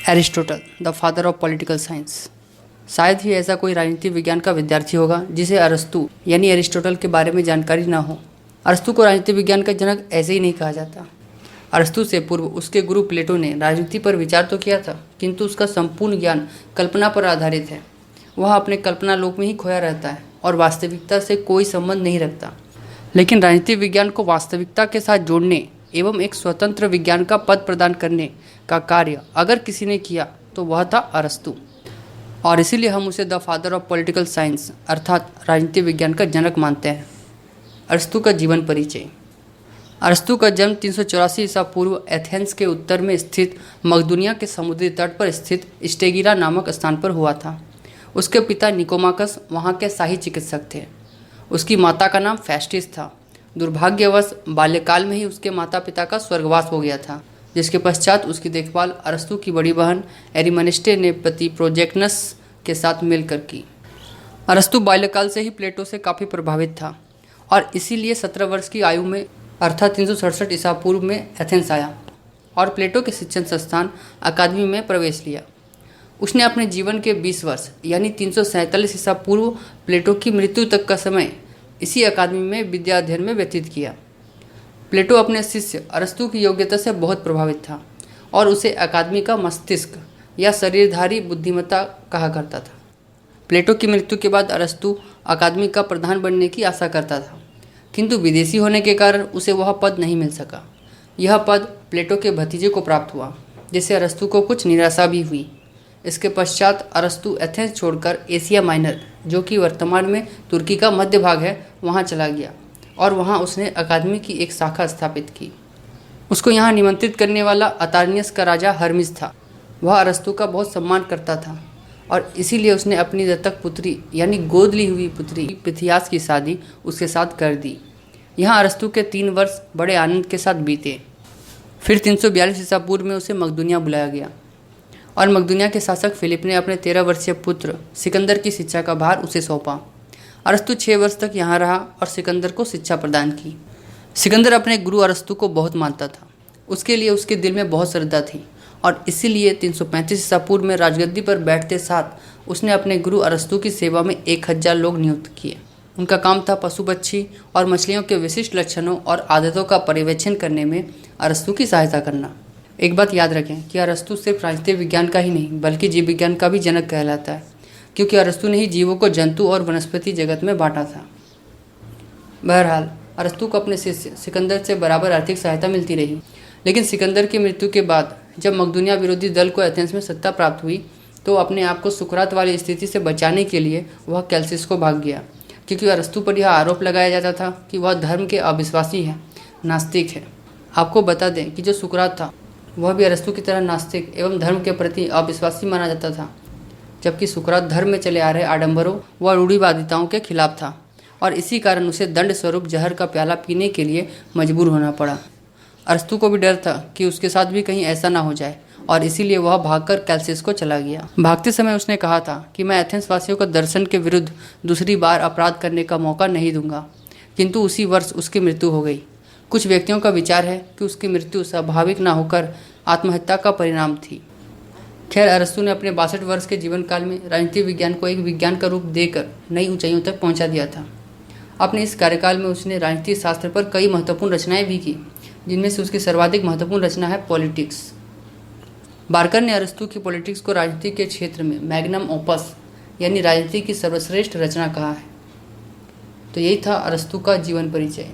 Aristotle, the father of political science. शायद ही ऐसा कोई राजनीति विज्ञान का विद्यार्थी होगा जिसे अरस्तु यानी एरिस्टोटल के बारे में जानकारी ना हो। अरस्तु को राजनीति विज्ञान का जनक ऐसे ही नहीं कहा जाता। अरस्तु से पूर्व उसके गुरु प्लेटो ने राजनीति पर विचार तो किया था, किंतु उसका संपूर्ण ज्ञान कल्पना पर आधारित है। वह अपने कल्पना लोक में ही खोया रहता है और वास्तविकता से कोई संबंध नहीं रखता। लेकिन राजनीति विज्ञान को वास्तविकता के साथ जोड़ने एवं एक स्वतंत्र विज्ञान का पद प्रदान करने का कार्य अगर किसी ने किया तो वह था अरस्तु, और इसीलिए हम उसे the father of political science अर्थात राजनीति विज्ञान का जनक मानते हैं। अरस्तु का जीवन परिचय। अरस्तु का जन्म 384 ईसा पूर्व एथेंस के उत्तर में स्थित मकदूनिया के समुद्री तट पर स्थित स्टेगिरा नामक स्थान पर हुआ था। उसके पिता निकोमाकस वहाँ के शाही चिकित्सक थे। उसकी माता का नाम फेस्टिस था। दुर्भाग्यवश बाल्यकाल में ही उसके माता पिता का स्वर्गवास हो गया था, जिसके पश्चात उसकी देखभाल अरस्तु की बड़ी बहन एरिमनिस्टे ने पति प्रोजेक्टनस के साथ मिलकर की। अरस्तु बाल्यकाल से ही प्लेटो से काफ़ी प्रभावित था और इसीलिए 17 वर्ष की आयु में अर्थात 367 ईसा पूर्व में एथेंस आया और प्लेटो के शिक्षण संस्थान अकादमी में प्रवेश लिया। उसने अपने जीवन के 20 वर्ष यानी 347 ईसा पूर्व प्लेटो की मृत्यु तक का समय इसी अकादमी में विद्या अध्ययन में व्यतीत किया। प्लेटो अपने शिष्य अरस्तु की योग्यता से बहुत प्रभावित था और उसे अकादमी का मस्तिष्क या शरीरधारी बुद्धिमत्ता कहा करता था। प्लेटो की मृत्यु के बाद अरस्तु अकादमी का प्रधान बनने की आशा करता था, किंतु विदेशी होने के कारण उसे वह पद नहीं मिल सका। यह पद प्लेटो के भतीजे को प्राप्त हुआ, जिससे अरस्तु को कुछ निराशा भी हुई। इसके पश्चात अरस्तु एथेंस छोड़कर एशिया माइनर, जो कि वर्तमान में तुर्की का मध्य भाग है, वहां चला गया और वहां उसने अकादमी की एक शाखा स्थापित की। उसको यहाँ निमंत्रित करने वाला अतार्नियस का राजा हर्मिस था। वह अरस्तु का बहुत सम्मान करता था और इसीलिए उसने अपनी दत्तक पुत्री यानी गोद ली हुई पुत्री पिथियास की शादी उसके साथ कर दी। यहाँ अरस्तु के 3 वर्ष बड़े आनंद के साथ बीते। फिर 342 ईसा पूर्व में उसे मकदूनिया बुलाया गया और मकदूनिया के शासक फिलिप ने अपने 13 वर्षीय पुत्र सिकंदर की शिक्षा का भार उसे सौंपा। अरस्तु 6 वर्ष तक यहाँ रहा और सिकंदर को शिक्षा प्रदान की। सिकंदर अपने गुरु अरस्तु को बहुत मानता था। उसके लिए उसके दिल में बहुत श्रद्धा थी और इसीलिए 335 ईसा पूर्व में राजगद्दी पर बैठते साथ उसने अपने गुरु अरस्तु की सेवा में 1000 लोग नियुक्त किए। उनका काम था पशु पक्षी और मछलियों के विशिष्ट लक्षणों और आदतों का पर्यवेक्षण करने में अरस्तु की सहायता करना। एक बात याद रखें कि अरस्तु सिर्फ राजनीतिक विज्ञान का ही नहीं बल्कि जीव विज्ञान का भी जनक कहलाता है, क्योंकि अरस्तु ने ही जीवों को जंतु और वनस्पति जगत में बांटा था। बहरहाल अरस्तु को अपने शिष्य सिकंदर से बराबर आर्थिक सहायता मिलती रही, लेकिन सिकंदर की मृत्यु के बाद जब मकदूनिया विरोधी दल को एथेंस में सत्ता प्राप्त हुई तो अपने आप को सुकरात वाली स्थिति से बचाने के लिए वह कैल्सिस को भाग गया, क्योंकि अरस्तु पर यह आरोप लगाया जाता था कि वह धर्म के अविश्वासी है, नास्तिक है। आपको बता दें कि जो सुकरात था वह भी अरस्तु की तरह नास्तिक एवं धर्म के प्रति अविश्वासी माना जाता था, जबकि सुकरात धर्म में चले आ रहे आडंबरों व रूढ़िवादिताओं के खिलाफ था और इसी कारण उसे दंड स्वरूप जहर का प्याला पीने के लिए मजबूर होना पड़ा। अरस्तु को भी डर था कि उसके साथ भी कहीं ऐसा ना हो जाए और इसीलिए वह भागकर कैल्सिस को चला गया। भागते समय उसने कहा था कि मैं एथेंस वासियों को दर्शन के विरुद्ध दूसरी बार अपराध करने का मौका नहीं दूंगा, किंतु उसी वर्ष उसकी मृत्यु हो गई। कुछ व्यक्तियों का विचार है कि उसकी मृत्यु स्वाभाविक न होकर आत्महत्या का परिणाम थी। खैर, अरस्तु ने अपने 62 वर्ष के जीवन काल में राजनीतिक विज्ञान को एक विज्ञान का रूप देकर नई ऊंचाइयों तक पहुंचा दिया था। अपने इस कार्यकाल में उसने राजनीतिक शास्त्र पर कई महत्वपूर्ण रचनाएं भी की, जिनमें से उसकी सर्वाधिक महत्वपूर्ण रचना है पॉलिटिक्स। बार्कर ने अरस्तु की पॉलिटिक्स को राजनीति के क्षेत्र में मैग्नम ओपस यानी राजनीति की सर्वश्रेष्ठ रचना कहा है। तो यही था अरस्तु का जीवन परिचय।